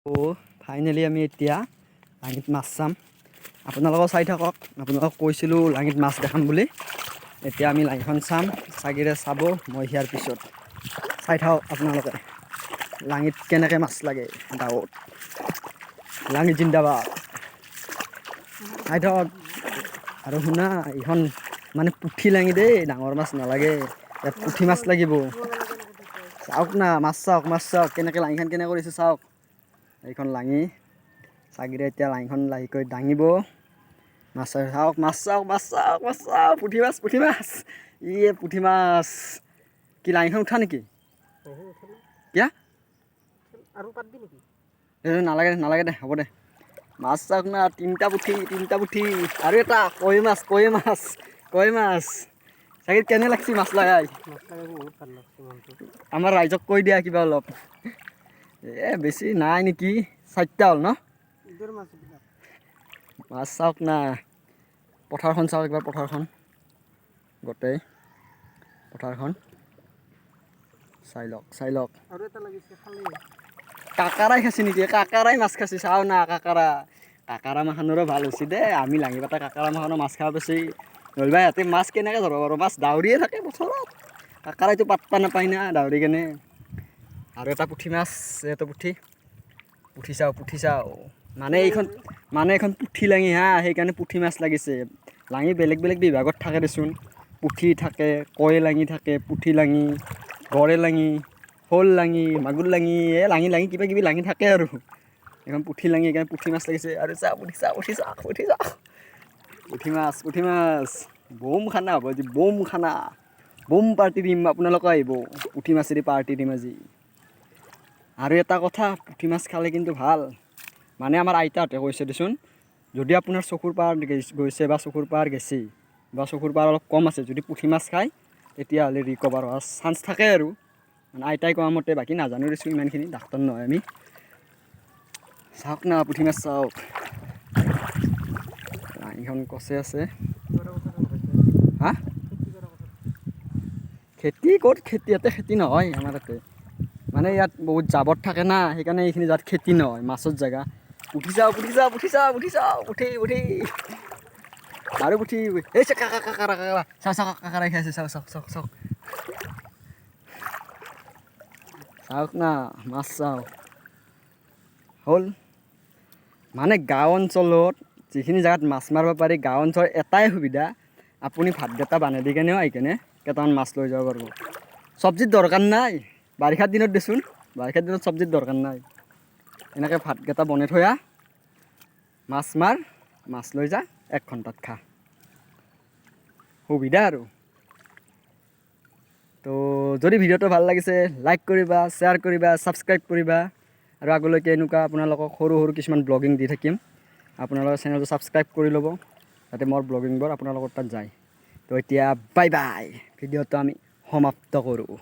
তো ফাইনেলি আমি এতিয়া লাঙিত মাছ চাম। আপোনালোকেও চাই থাকক। আপোনালোকক কৈছিলোঁ লাঙিত মাছ দেখাম বুলি। এতিয়া আমি লাঙিখন চাম, চাগিৰে চাব। মই ইয়াৰ পিছত চাই থাকক আপোনালোকে লাঙিত কেনেকৈ মাছ লাগে গাঁৱত। লাঙি জিন্দাবাদ। চাই থাকক আৰু শুনা, এইখন মানে পুঠি লাঙি দেই, ডাঙৰ মাছ নালাগে। ইয়াত পুঠি মাছ লাগিব। চাওক না, মাছ চাওক, মাছ চাওক কেনেকৈ লাঙিখন কেনেকৈ কৰিছে চাওক। এইখন লাঙি চাগিৰে এতিয়া লাঙিখন লাহেকৈ দাঙিব। মাছ চাওক, মাছ চাওক, মাছ চাওক, মাছ চাওক, পুঠি মাছ, পুঠি মাছ। পুঠি মাছ। কি লাঙিখন উঠা নেকি? কিয়া নালাগে নালাগে দে, হ'ব দে। মাছ চাওক না, তিনিটা পুঠি আৰু এটা কৈ মাছ, কৈ মাছ, কৈ মাছ। চাগে কেনে লাগছি মাছ লাগাই? আমাৰ ৰাইজক কৈ দিয়া কিবা অলপ। বেছি নাই নেকি, 4টা হ'ল ন? মাছ চাওক না, পথাৰখন চাওক একবাৰ, পথাৰখন গোটেই পথাৰখন চাই লওক, চাই লওক। কাকাৰাই খাইছে নেকি? কাকাৰাই মাছ খাইছে, চাও না কাকাৰা। কাকাৰা মাখানৰো ভাল হৈছে দে, আমি লাঙি পাতা কাকাৰা মাখানৰ মাছ খাব পাইছি। নলবা সিহঁতে মাছ কেনেকৈ ধৰিব বাৰু, মাছ দাউৰিয়ে থাকে পথাৰত। কাকাৰাইটো পাত্তা নাপায় না দাউৰি কেনে। আৰু এটা পুঠি মাছ, এটা পুঠি চাওঁ, পুঠি চাওঁ। মানে এইখন পুঠি লাঙি হা, সেইকাৰণে পুঠি মাছ লাগিছে। লাঙি বেলেগ বেলেগ বিভাগত থাকে দেচোন। পুঠি থাকে, কৈ লাঙি থাকে, পুঠি লাঙি, গৰৈ লাঙি, শ'ল লাঙি, মাগুৰ লাঙি, লাঙি কিবা কিবি লাঙি থাকে আৰু। এখন পুঠি লাঙি, সেইকাৰণে পুঠি মাছ লাগিছে। আৰু চাওক, পুঠি চাওক। পুঠি মাছ বম খানা হ'ব আজি, বম খানা। বম পাৰ্টি দিম, আপোনালোকে আহিব। পুঠি মাছেদি পাৰ্টি দিম আজি। আৰু এটা কথা, পুঠি মাছ খালে কিন্তু ভাল। মানে আমাৰ আইতাহঁতে কৈছে দেচোন, যদি আপোনাৰ চকুৰ পাৱাৰ গৈছে বা চকুৰ পাৱাৰ গেছি বা চকুৰ পাৱাৰ অলপ কম আছে, যদি পুঠি মাছ খায় তেতিয়াহ'লে ৰিকভাৰ হোৱাৰ চান্স থাকে আৰু। মানে আইতাই কোৱা মতে, বাকী নাজানো দেচোন ইমানখিনি, ডাক্তৰ নহয় আমি। চাওক না, পুঠি মাছ চাওক। লাঙিখন কচে আছে। হা? খেতি ক'ত খেতি, ইয়াতে খেতি নহয় আমাৰ ইয়াতে। মানে ইয়াত বহুত জাবৰ থাকে না, সেইকাৰণে এইখিনি জেগাত খেতি নহয়, মাছৰ জেগা। পুঠি চাওক। আৰু পুঠি, এই কাকাৰা চাওক, কাকাৰাই খাইছে, চাওক। চাওক না, মাছ চাওক। হ'ল মানে গাঁও অঞ্চলত যিখিনি জেগাত মাছ মাৰিব পাৰি, গাঁও অঞ্চলৰ এটাই সুবিধা, আপুনি ভাতকেইটা বানাই দি কেনেও আহি কেনে কেইটামান মাছ লৈ যাব পাৰিব। চব্জিৰ দৰকাৰ নাই, বাৰিষাৰ দিনত দেচোন, বাৰিষাৰ দিনত চব্জিৰ দৰকাৰ নাই। এনেকৈ ভাতকেইটা বনাই থৈ আহ, মাছ মাৰ, মাছ লৈ যা, 1 ঘণ্টাত খা। সুবিধা আৰু। তো যদি ভিডিঅ'টো ভাল লাগিছে, লাইক কৰিবা, শ্বেয়াৰ কৰিবা, ছাবস্ক্ৰাইব কৰিবা। আৰু আগলৈকে এনেকুৱা আপোনালোকক সৰু কিছুমান ব্লগিং দি থাকিম। আপোনালোকৰ চেনেলটো ছাবস্ক্ৰাইব কৰি ল'ব, যাতে মোৰ ব্লগিংবোৰ আপোনালোকৰ তাত যায়। তো এতিয়া বাই বাই, ভিডিঅ'টো আমি সমাপ্ত কৰোঁ।